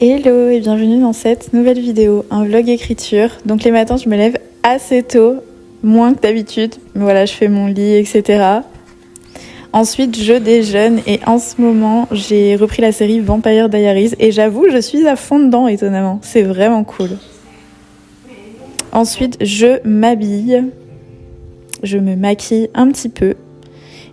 Hello et bienvenue dans cette nouvelle vidéo, un vlog écriture. Donc les matins je me lève assez tôt, moins que d'habitude, mais voilà je fais mon lit etc. Ensuite je déjeune et en ce moment j'ai repris la série Vampire Diaries et j'avoue je suis à fond dedans étonnamment, c'est vraiment cool. Ensuite je m'habille, je me maquille un petit peu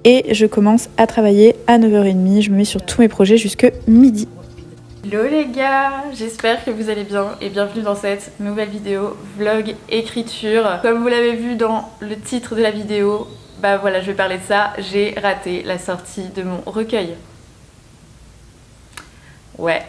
et je commence à travailler à 9h30, je me mets sur tous mes projets jusque midi. Hello les gars, j'espère que vous allez bien et bienvenue dans cette nouvelle vidéo vlog écriture. Comme vous l'avez vu dans le titre de la vidéo, bah voilà je vais parler de ça, j'ai raté la sortie de mon recueil. Ouais,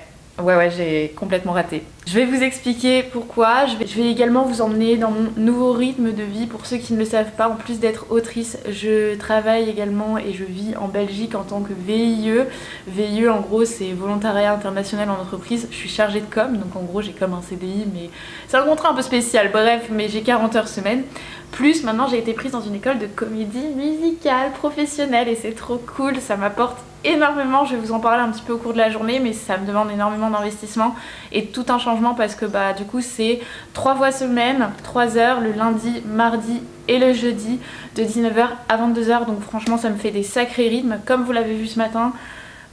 j'ai complètement raté. Je vais vous expliquer pourquoi, je vais également vous emmener dans mon nouveau rythme de vie. Pour ceux qui ne le savent pas, en plus d'être autrice, je travaille également et je vis en Belgique en tant que VIE. VIE en gros c'est volontariat international en entreprise, je suis chargée de com, donc en gros j'ai comme un CDI mais c'est un contrat un peu spécial, bref, mais j'ai 40 heures semaine. Plus maintenant j'ai été prise dans une école de comédie musicale professionnelle et c'est trop cool, ça m'apporte énormément, je vais vous en parler un petit peu au cours de la journée mais ça me demande énormément d'investissement et tout un changement parce que bah du coup c'est 3 fois semaine, 3 heures le lundi, mardi et le jeudi de 19h à 22h, donc franchement ça me fait des sacrés rythmes. Comme vous l'avez vu ce matin,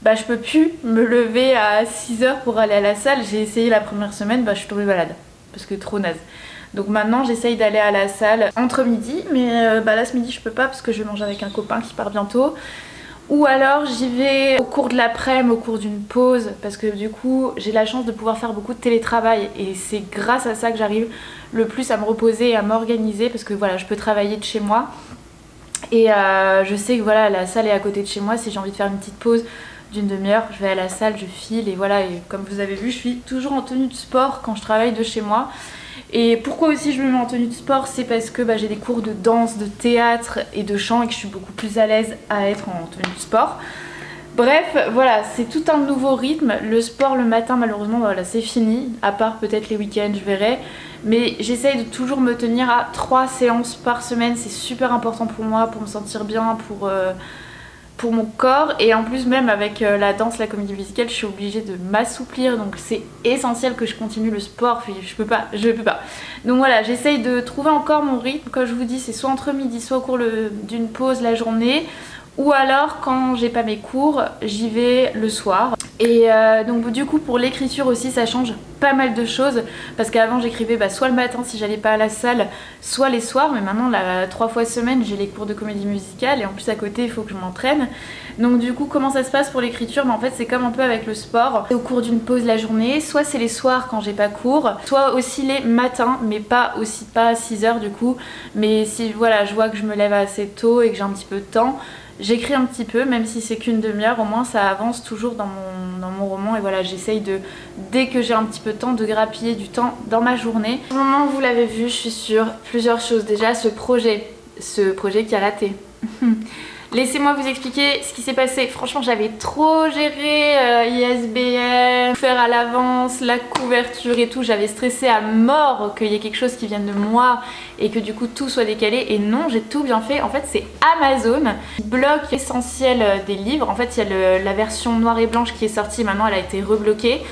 bah je peux plus me lever à 6h pour aller à la salle, j'ai essayé la première semaine, bah je suis tombée malade parce que trop naze. Donc maintenant j'essaye d'aller à la salle entre midi, mais bah là ce midi je peux pas parce que je vais manger avec un copain qui part bientôt. Ou alors j'y vais au cours de l'après-midi, au cours d'une pause, parce que du coup j'ai la chance de pouvoir faire beaucoup de télétravail et c'est grâce à ça que j'arrive le plus à me reposer et à m'organiser parce que voilà je peux travailler de chez moi. Et je sais que voilà la salle est à côté de chez moi, si j'ai envie de faire une petite pause d'une demi-heure, je vais à la salle, je file et voilà, et comme vous avez vu je suis toujours en tenue de sport quand je travaille de chez moi. Et pourquoi aussi je me mets en tenue de sport, c'est parce que bah, j'ai des cours de danse, de théâtre et de chant et que je suis beaucoup plus à l'aise à être en tenue de sport. Bref, voilà, c'est tout un nouveau rythme. Le sport le matin, malheureusement, voilà, c'est fini. À part peut-être les week-ends, je verrai. Mais j'essaye de toujours me tenir à 3 séances par semaine. C'est super important pour moi, pour me sentir bien, pour mon corps. Et en plus même avec la danse, la comédie musicale, je suis obligée de m'assouplir, donc c'est essentiel que je continue le sport, je peux pas. Donc voilà, j'essaye de trouver encore mon rythme, comme je vous dis c'est soit entre midi, soit au cours d'une pause la journée, ou alors quand j'ai pas mes cours, j'y vais le soir. Et donc du coup pour l'écriture aussi ça change pas mal de choses parce qu'avant j'écrivais bah, soit le matin si j'allais pas à la salle, soit les soirs, mais maintenant là 3 fois semaine j'ai les cours de comédie musicale et en plus à côté il faut que je m'entraîne. Donc du coup comment ça se passe pour l'écriture, bah, en fait c'est comme un peu avec le sport, au cours d'une pause la journée, soit c'est les soirs quand j'ai pas cours, soit aussi les matins, mais pas à 6h du coup, mais si voilà je vois que je me lève assez tôt et que j'ai un petit peu de temps, j'écris un petit peu, même si c'est qu'une demi-heure, au moins ça avance toujours dans mon roman. Et voilà, j'essaye de, dès que j'ai un petit peu de temps, de grappiller du temps dans ma journée. Au moment où vous l'avez vu, je suis sur plusieurs choses. Déjà, ce projet qui a raté. Laissez-moi vous expliquer ce qui s'est passé. Franchement, j'avais trop géré ISBN, faire à l'avance, la couverture et tout. J'avais stressé à mort qu'il y ait quelque chose qui vienne de moi et que du coup tout soit décalé. Et non, j'ai tout bien fait. En fait, c'est Amazon qui bloque l'essentiel des livres. En fait, il y a la version noire et blanche qui est sortie. Maintenant, elle a été rebloquée.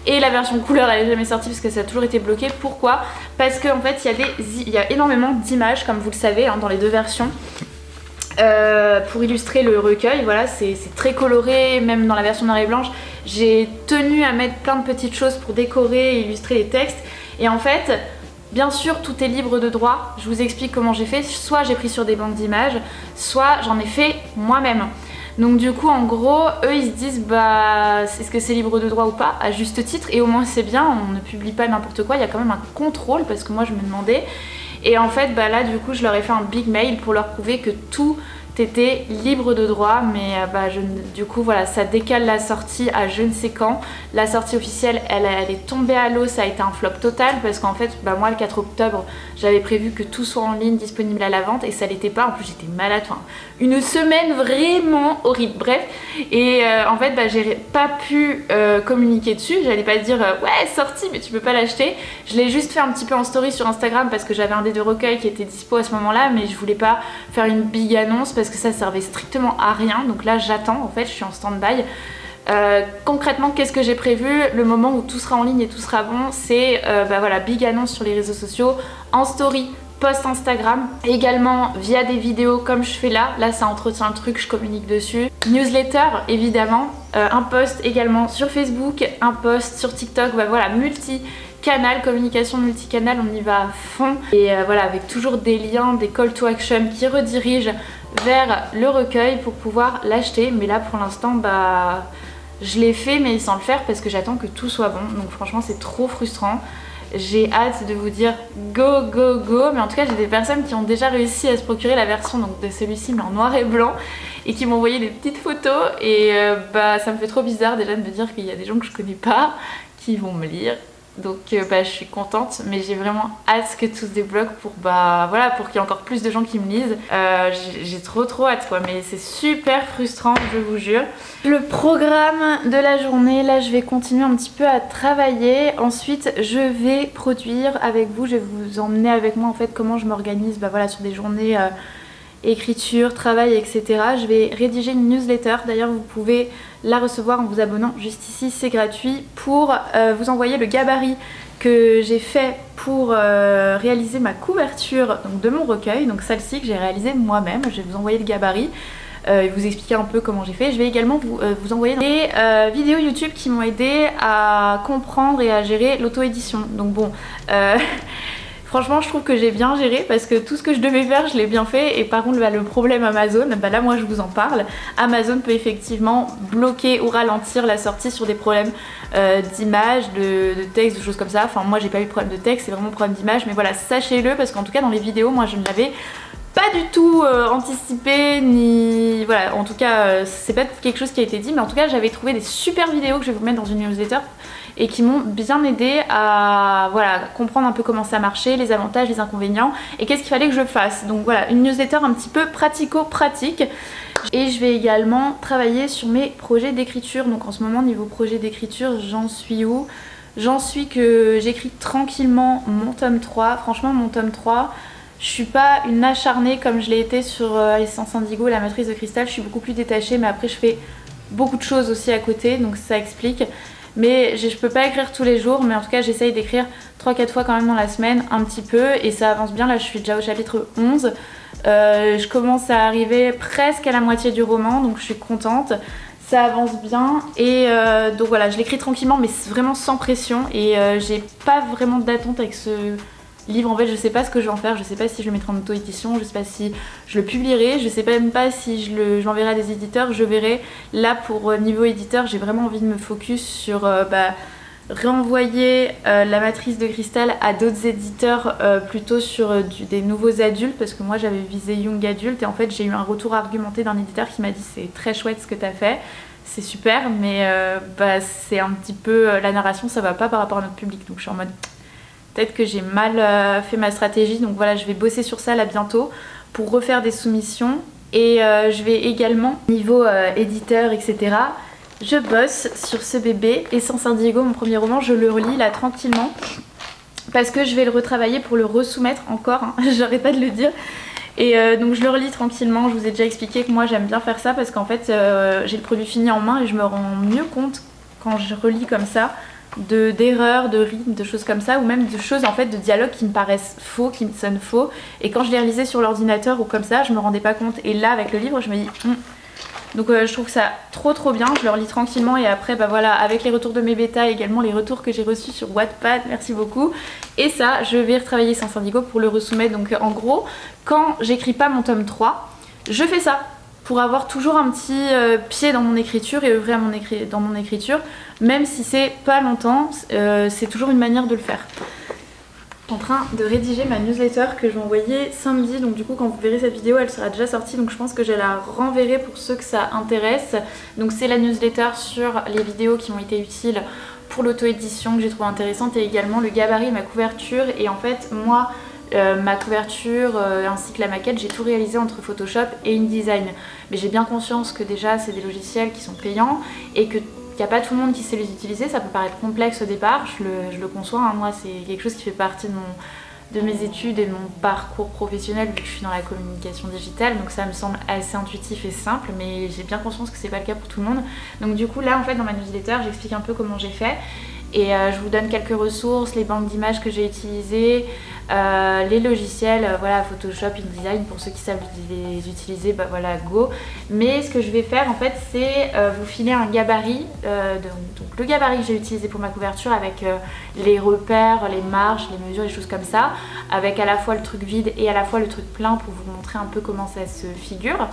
Et la version couleur elle est jamais sortie parce que ça a toujours été bloqué. Pourquoi? Parce qu'en fait il y a énormément d'images comme vous le savez hein, dans les deux versions. Pour illustrer le recueil, voilà, c'est très coloré, même dans la version noire et blanche. J'ai tenu à mettre plein de petites choses pour décorer et illustrer les textes. Et en fait, bien sûr, tout est libre de droit. Je vous explique comment j'ai fait. Soit j'ai pris sur des banques d'images, soit j'en ai fait moi-même. Donc du coup, en gros, eux ils se disent bah est-ce que c'est libre de droit ou pas, à juste titre. Et au moins c'est bien, on ne publie pas n'importe quoi. Il y a quand même un contrôle parce que moi je me demandais. Et en fait bah là du coup je leur ai fait un big mail pour leur prouver que tout était libre de droit, mais bah, du coup voilà ça décale la sortie à je ne sais quand. La sortie officielle elle est tombée à l'eau, ça a été un flop total parce qu'en fait bah, moi le 4 octobre j'avais prévu que tout soit en ligne disponible à la vente et ça l'était pas, en plus j'étais malade, enfin une semaine vraiment horrible, bref. Et en fait bah, j'ai pas pu communiquer dessus, j'allais pas dire ouais sorti mais tu peux pas l'acheter. Je l'ai juste fait un petit peu en story sur Instagram parce que j'avais un des deux recueils qui était dispo à ce moment là, mais je voulais pas faire une big annonce parce que ça servait strictement à rien. Donc là j'attends, en fait je suis en stand-by Concrètement, qu'est-ce que j'ai prévu? Le moment où tout sera en ligne et tout sera bon, c'est voilà, big annonce sur les réseaux sociaux, en story, post Instagram, également via des vidéos comme je fais là ça entretient le truc, je communique dessus, newsletter évidemment, un post également sur Facebook, un post sur TikTok, voilà, multi-canal, communication multicanal, on y va à fond, et voilà, avec toujours des liens, des call to action qui redirigent vers le recueil pour pouvoir l'acheter, mais là pour l'instant je l'ai fait mais sans le faire parce que j'attends que tout soit bon, donc franchement c'est trop frustrant. J'ai hâte de vous dire go go go, mais en tout cas j'ai des personnes qui ont déjà réussi à se procurer la version donc, de celui-ci mais en noir et blanc et qui m'ont envoyé des petites photos et ça me fait trop bizarre déjà de me dire qu'il y a des gens que je connais pas qui vont me lire. Donc je suis contente, mais j'ai vraiment hâte que tout se débloque pour voilà, pour qu'il y ait encore plus de gens qui me lisent. J'ai trop hâte quoi, mais c'est super frustrant, je vous jure. Le programme de la journée, là je vais continuer un petit peu à travailler. Ensuite je vais produire avec vous, je vais vous emmener avec moi en fait comment je m'organise voilà, sur des journées écriture, travail, etc. Je vais rédiger une newsletter, d'ailleurs vous pouvez la recevoir en vous abonnant juste ici, c'est gratuit, pour vous envoyer le gabarit que j'ai fait pour réaliser ma couverture donc, de mon recueil, donc celle-ci que j'ai réalisée moi-même. Je vais vous envoyer le gabarit et vous expliquer un peu comment j'ai fait. Je vais également vous envoyer des vidéos YouTube qui m'ont aidé à comprendre et à gérer l'auto-édition. Donc bon, franchement je trouve que j'ai bien géré parce que tout ce que je devais faire je l'ai bien fait, et par contre le problème Amazon, là moi je vous en parle, Amazon peut effectivement bloquer ou ralentir la sortie sur des problèmes d'image, de texte, de choses comme ça. Enfin moi j'ai pas eu de problème de texte, c'est vraiment problème d'image, mais voilà, sachez-le parce qu'en tout cas dans les vidéos moi je ne l'avais pas du tout anticipé, ni voilà, en tout cas c'est pas quelque chose qui a été dit, mais en tout cas j'avais trouvé des super vidéos que je vais vous mettre dans une newsletter et qui m'ont bien aidé à voilà, comprendre un peu comment ça marchait, les avantages, les inconvénients et qu'est-ce qu'il fallait que je fasse. Donc voilà, une newsletter un petit peu pratico-pratique. Et je vais également travailler sur mes projets d'écriture. Donc en ce moment niveau projet d'écriture, j'en suis où? J'en suis que j'écris tranquillement mon tome 3. Franchement mon tome 3, je suis pas une acharnée comme je l'ai été sur Essence Indigo, la matrice de cristal. Je suis beaucoup plus détachée, mais après je fais beaucoup de choses aussi à côté, donc ça explique. Mais je peux pas écrire tous les jours, mais en tout cas j'essaye d'écrire 3-4 fois quand même dans la semaine, un petit peu, et ça avance bien. Là je suis déjà au chapitre 11, je commence à arriver presque à la moitié du roman, donc je suis contente, ça avance bien, et donc voilà, je l'écris tranquillement mais vraiment sans pression, et j'ai pas vraiment d'attente avec ce livre. En fait je sais pas ce que je vais en faire, je sais pas si je le mettrai en auto-édition, je sais pas si je le publierai, je sais même pas si je l'enverrai à des éditeurs, je verrai. Là pour niveau éditeur j'ai vraiment envie de me focus sur renvoyer la matrice de cristal à d'autres éditeurs, plutôt sur des nouveaux adultes, parce que moi j'avais visé young adulte et en fait j'ai eu un retour argumenté d'un éditeur qui m'a dit c'est très chouette ce que t'as fait, c'est super, mais c'est un petit peu la narration ça va pas par rapport à notre public, donc je suis en mode peut-être que j'ai mal fait ma stratégie, donc voilà, je vais bosser sur ça là bientôt pour refaire des soumissions. Et je vais également, niveau éditeur, etc., je bosse sur ce bébé, Essence Indigo, mon premier roman, je le relis là tranquillement, parce que je vais le retravailler pour le resoumettre encore, hein, j'arrête pas de le dire. Et donc je le relis tranquillement, je vous ai déjà expliqué que moi j'aime bien faire ça, parce qu'en fait j'ai le produit fini en main et je me rends mieux compte quand je relis comme ça d'erreurs, de rythmes, de choses comme ça, ou même de choses en fait, de dialogues qui me paraissent faux, qui me sonnent faux, et quand je les relisais sur l'ordinateur ou comme ça je me rendais pas compte, et là avec le livre je me dis donc je trouve ça trop bien, je le relis tranquillement, et après voilà, avec les retours de mes bêtas, également les retours que j'ai reçus sur Wattpad, merci beaucoup, et ça je vais retravailler Essence Indigo pour le resoumettre. Donc en gros quand j'écris pas mon tome 3 je fais ça pour avoir toujours un petit pied dans mon écriture et œuvrer dans mon écriture, même si c'est pas longtemps, c'est toujours une manière de le faire. Je suis en train de rédiger ma newsletter que je vais envoyer samedi, donc du coup quand vous verrez cette vidéo elle sera déjà sortie, donc je pense que je la renverrai pour ceux que ça intéresse. Donc c'est la newsletter sur les vidéos qui ont été utiles pour l'auto-édition que j'ai trouvé intéressante, et également le gabarit et ma couverture. Et en fait moi ma couverture ainsi que la maquette, j'ai tout réalisé entre Photoshop et InDesign, mais j'ai bien conscience que déjà c'est des logiciels qui sont payants et que il n'y a pas tout le monde qui sait les utiliser, ça peut paraître complexe au départ, je le conçois, hein. Moi c'est quelque chose qui fait partie de mes études et de mon parcours professionnel vu que je suis dans la communication digitale, donc ça me semble assez intuitif et simple, mais j'ai bien conscience que c'est pas le cas pour tout le monde. Donc du coup là en fait dans ma newsletter j'explique un peu comment j'ai fait et je vous donne quelques ressources, les banques d'images que j'ai utilisées, les logiciels, voilà, Photoshop, InDesign, pour ceux qui savent les utiliser, bah voilà, go. Mais ce que je vais faire en fait, c'est vous filer un gabarit, donc le gabarit que j'ai utilisé pour ma couverture avec les repères, les marges, les mesures, les choses comme ça, avec à la fois le truc vide et à la fois le truc plein pour vous montrer un peu comment ça se figure.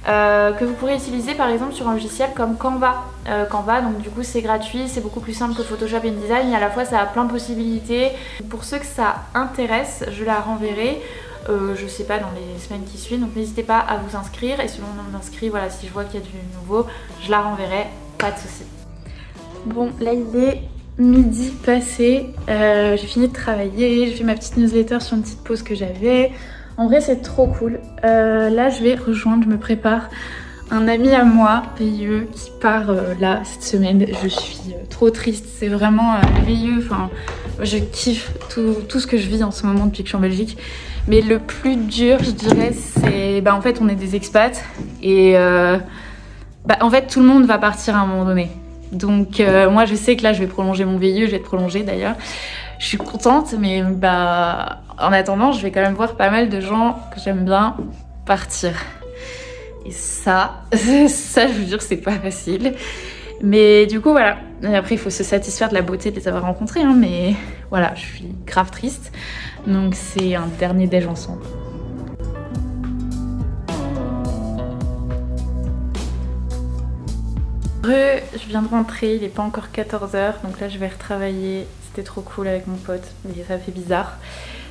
Que vous pourrez utiliser par exemple sur un logiciel comme Canva. Canva, donc du coup c'est gratuit, c'est beaucoup plus simple que Photoshop et InDesign et à la fois ça a plein de possibilités. Pour ceux que ça intéresse, je la renverrai, je sais pas, dans les semaines qui suivent, donc n'hésitez pas à vous inscrire et selon le nombre d'inscrits, voilà, si je vois qu'il y a du nouveau, je la renverrai, pas de soucis. Bon, là il est midi passé, j'ai fini de travailler, j'ai fait ma petite newsletter sur une petite pause que j'avais. En vrai c'est trop cool. Là je vais rejoindre, je me prépare un ami à moi, VIE, qui part là cette semaine. Je suis trop triste, c'est vraiment VIE, enfin je kiffe tout ce que je vis en ce moment depuis que je suis en Belgique. Mais le plus dur je dirais c'est, en fait on est des expats et en fait tout le monde va partir à un moment donné. Donc moi je sais que là je vais prolonger mon VIE, je vais être prolongée d'ailleurs. Je suis contente, mais en attendant, je vais quand même voir pas mal de gens que j'aime bien partir. Et ça, je vous jure, c'est pas facile. Mais du coup, voilà. Et après, il faut se satisfaire de la beauté de les avoir rencontrés, hein, mais voilà, je suis grave triste. Donc c'est un dernier déj ensemble. Je viens de rentrer, il n'est pas encore 14h, donc là je vais retravailler. C'était trop cool avec mon pote, mais ça fait bizarre.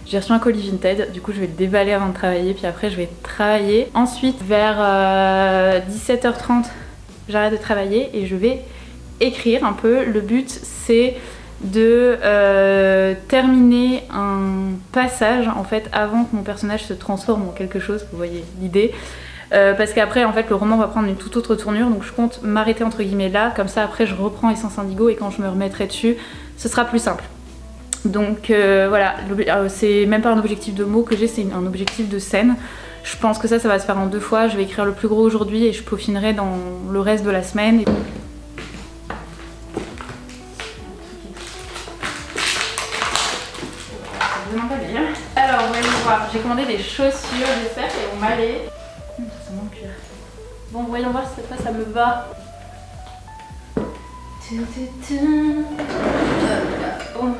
J'ai reçu un colis Vinted, du coup je vais le déballer avant de travailler, puis après je vais travailler. Ensuite, vers 17h30, j'arrête de travailler et je vais écrire un peu. Le but c'est de terminer un passage en fait avant que mon personnage se transforme en quelque chose, vous voyez l'idée. Parce qu'après en fait le roman va prendre une toute autre tournure, donc je compte m'arrêter entre guillemets là, comme ça après je reprends Essence Indigo et quand je me remettrai dessus ce sera plus simple. Donc voilà, c'est même pas un objectif de mots que j'ai, c'est un objectif de scène. Je pense que ça va se faire en 2 fois, je vais écrire le plus gros aujourd'hui et je peaufinerai dans le reste de la semaine. Alors voyons voir, j'ai commandé des chaussures, j'espère qu'elles vont m'aller. Ça m'empire. Bon, voyons voir si cette fois ça me va. Bon.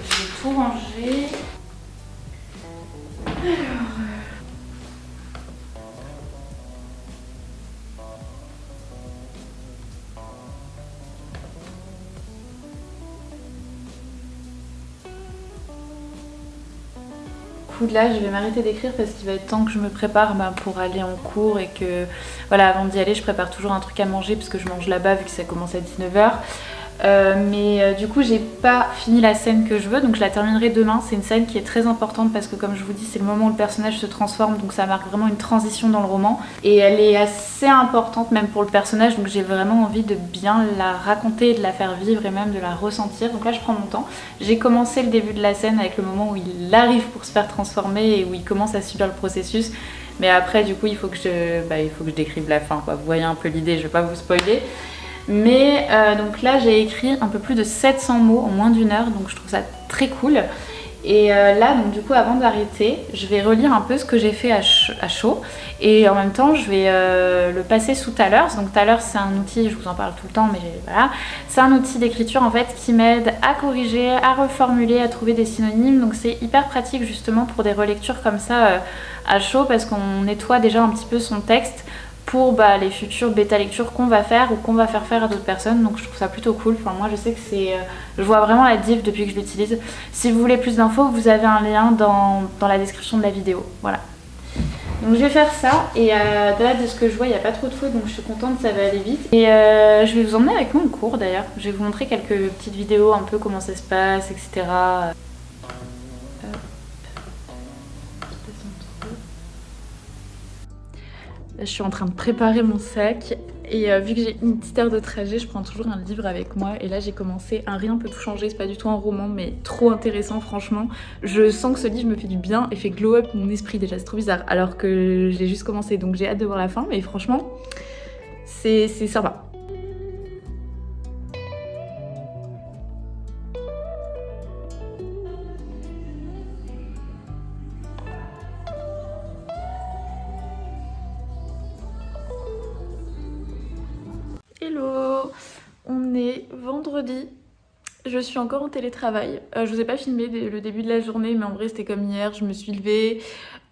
Je vais tout ranger. Alors. Là je vais m'arrêter d'écrire parce qu'il va être temps que je me prépare pour aller en cours et que voilà, avant d'y aller je prépare toujours un truc à manger parce que je mange là-bas vu que ça commence à 19h. Mais du coup j'ai pas fini la scène que je veux, donc je la terminerai demain. C'est une scène qui est très importante parce que comme je vous dis c'est le moment où le personnage se transforme, donc ça marque vraiment une transition dans le roman et elle est assez importante même pour le personnage, donc j'ai vraiment envie de bien la raconter, de la faire vivre et même de la ressentir. Donc là je prends mon temps. J'ai commencé le début de la scène avec le moment où il arrive pour se faire transformer et où il commence à subir le processus, mais après du coup il faut que je décrive la fin quoi. Vous voyez un peu l'idée, je vais pas vous spoiler. Mais donc là j'ai écrit un peu plus de 700 mots en moins d'1 heure, donc je trouve ça très cool. Et là donc du coup avant d'arrêter, je vais relire un peu ce que j'ai fait à chaud et en même temps je vais le passer sous Thalers. Donc Thalers c'est un outil, je vous en parle tout le temps mais voilà, c'est un outil d'écriture en fait qui m'aide à corriger, à reformuler, à trouver des synonymes. Donc c'est hyper pratique justement pour des relectures comme ça à chaud parce qu'on nettoie déjà un petit peu son texte pour les futures bêta lectures qu'on va faire ou qu'on va faire à d'autres personnes. Donc je trouve ça plutôt cool. Enfin moi je sais que c'est... je vois vraiment la diff depuis que je l'utilise. Si vous voulez plus d'infos, vous avez un lien dans la description de la vidéo. Voilà. Donc je vais faire ça et là de ce que je vois il n'y a pas trop de fautes donc je suis contente, ça va aller vite. Et je vais vous emmener avec moi en cours d'ailleurs. Je vais vous montrer quelques petites vidéos un peu comment ça se passe, etc. Je suis en train de préparer mon sac Et vu que j'ai une petite heure de trajet, je prends toujours un livre avec moi. Et là, j'ai commencé un Rien peut tout changer. C'est pas du tout un roman, mais trop intéressant, franchement. Je sens que ce livre me fait du bien et fait glow up mon esprit déjà. C'est trop bizarre. Alors que j'ai juste commencé, donc j'ai hâte de voir la fin. Mais franchement, c'est sympa. Hello, on est vendredi, je suis encore en télétravail. Je vous ai pas filmé le début de la journée, mais en vrai c'était comme hier, je me suis levée,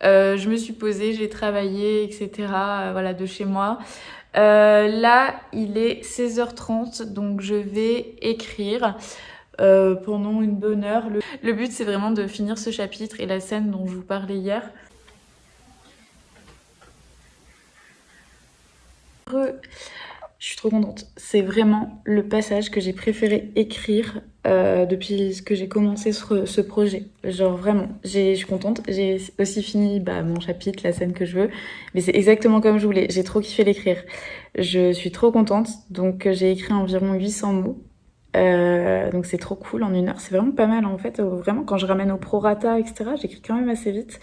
je me suis posée, j'ai travaillé, etc. Voilà, de chez moi. Là, il est 16h30, donc je vais écrire pendant une bonne heure. Le but c'est vraiment de finir ce chapitre et la scène dont je vous parlais hier. Je suis trop contente. C'est vraiment le passage que j'ai préféré écrire depuis que j'ai commencé ce projet. Genre vraiment, je suis contente. J'ai aussi fini mon chapitre, la scène que je veux. Mais c'est exactement comme je voulais. J'ai trop kiffé l'écrire. Je suis trop contente. Donc j'ai écrit environ 800 mots. Donc c'est trop cool en une heure. C'est vraiment pas mal en fait. Vraiment, quand je ramène au prorata, etc., j'écris quand même assez vite.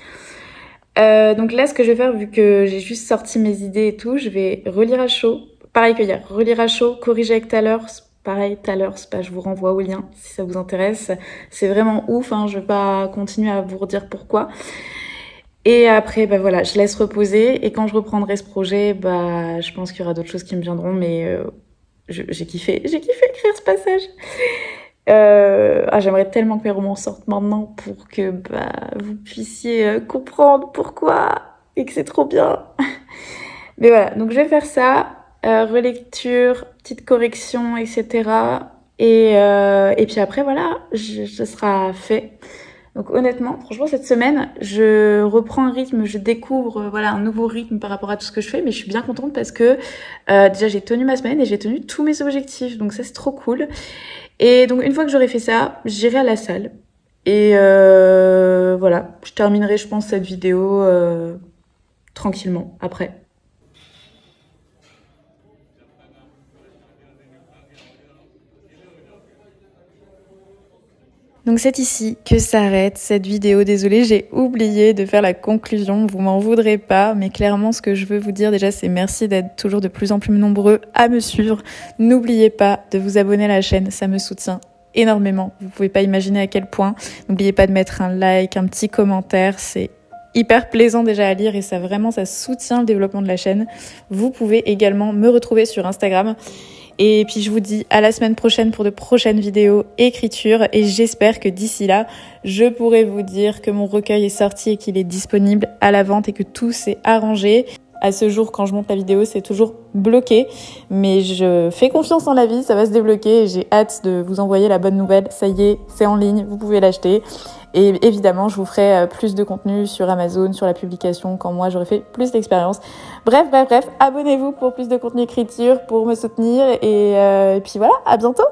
Donc là, ce que je vais faire, vu que j'ai juste sorti mes idées et tout, je vais relire à chaud. Pareil que hier, relire à chaud, corriger avec Thalers. Pareil, Thalers, je vous renvoie au lien si ça vous intéresse. C'est vraiment ouf, hein, je vais pas continuer à vous redire pourquoi. Et après, voilà, je laisse reposer. Et quand je reprendrai ce projet, je pense qu'il y aura d'autres choses qui me viendront, mais j'ai kiffé écrire ce passage. J'aimerais tellement que mes romans sortent maintenant pour que vous puissiez comprendre pourquoi et que c'est trop bien. Mais voilà, donc je vais faire ça. Relecture, petite correction, etc. Et puis après, voilà, ce sera fait. Donc honnêtement, franchement, cette semaine, je reprends un rythme, je découvre un nouveau rythme par rapport à tout ce que je fais, mais je suis bien contente parce que déjà j'ai tenu ma semaine et j'ai tenu tous mes objectifs, donc ça c'est trop cool. Et donc une fois que j'aurai fait ça, j'irai à la salle. Et voilà, je terminerai je pense cette vidéo tranquillement après. Donc c'est ici que s'arrête cette vidéo. Désolée, j'ai oublié de faire la conclusion, vous m'en voudrez pas, mais clairement ce que je veux vous dire déjà c'est merci d'être toujours de plus en plus nombreux à me suivre. N'oubliez pas de vous abonner à la chaîne, ça me soutient énormément. Vous pouvez pas imaginer à quel point. N'oubliez pas de mettre un like, un petit commentaire, c'est hyper plaisant déjà à lire et ça soutient le développement de la chaîne. Vous pouvez également me retrouver sur Instagram. Et puis je vous dis à la semaine prochaine pour de prochaines vidéos écriture et j'espère que d'ici là, je pourrai vous dire que mon recueil est sorti et qu'il est disponible à la vente et que tout s'est arrangé. À ce jour, quand je monte la vidéo, c'est toujours bloqué, mais je fais confiance en la vie, ça va se débloquer et j'ai hâte de vous envoyer la bonne nouvelle. Ça y est, c'est en ligne, vous pouvez l'acheter. Et évidemment, je vous ferai plus de contenu sur Amazon, sur la publication, quand moi j'aurai fait plus d'expérience. Bref, abonnez-vous pour plus de contenu écriture, pour me soutenir. Et puis voilà, à bientôt!